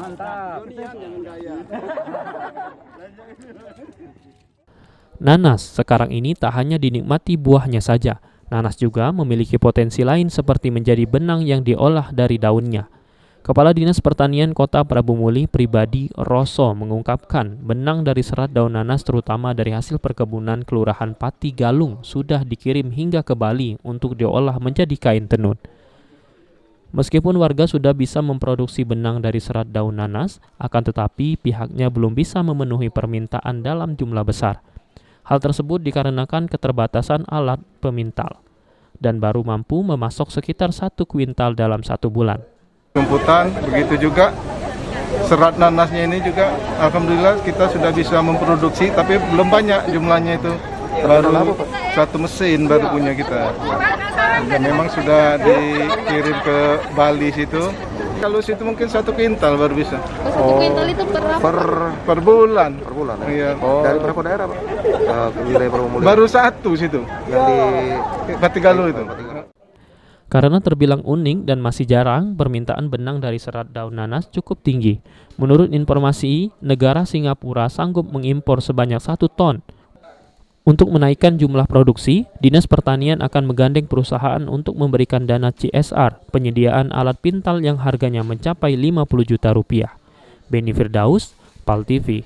Mantap. Nanas sekarang ini tak hanya dinikmati buahnya saja. Nanas juga memiliki potensi lain seperti menjadi benang yang diolah dari daunnya. Kepala Dinas Pertanian Kota Prabu Muli Pribadi Roso mengungkapkan benang dari serat daun nanas terutama dari hasil perkebunan Kelurahan Pati Galung sudah dikirim hingga ke Bali untuk diolah menjadi kain tenun. Meskipun warga sudah bisa memproduksi benang dari serat daun nanas, akan tetapi pihaknya belum bisa memenuhi permintaan dalam jumlah besar. Hal tersebut dikarenakan keterbatasan alat pemintal dan baru mampu memasok sekitar 1 kuintal dalam 1 bulan. Rumputan, begitu juga serat nanasnya ini juga alhamdulillah kita sudah bisa memproduksi, tapi belum banyak jumlahnya itu. Baru 1 mesin baru punya kita. Dan memang sudah dikirim ke Bali situ. Kalau situ mungkin 1 kuintal baru bisa. 1 kuintal itu Per bulan. Per bulan ya? Iya. Dari berapa daerah Pak? Wilayah Prabu Muli? Baru 1 situ. Yang di Pati Galung itu. Karena terbilang unik dan masih jarang, permintaan benang dari serat daun nanas cukup tinggi. Menurut informasi, negara Singapura sanggup mengimpor sebanyak 1 ton. Untuk menaikkan jumlah produksi, Dinas Pertanian akan menggandeng perusahaan untuk memberikan dana CSR, penyediaan alat pintal yang harganya mencapai 50 juta rupiah. Beni Firdaus, PAL TV.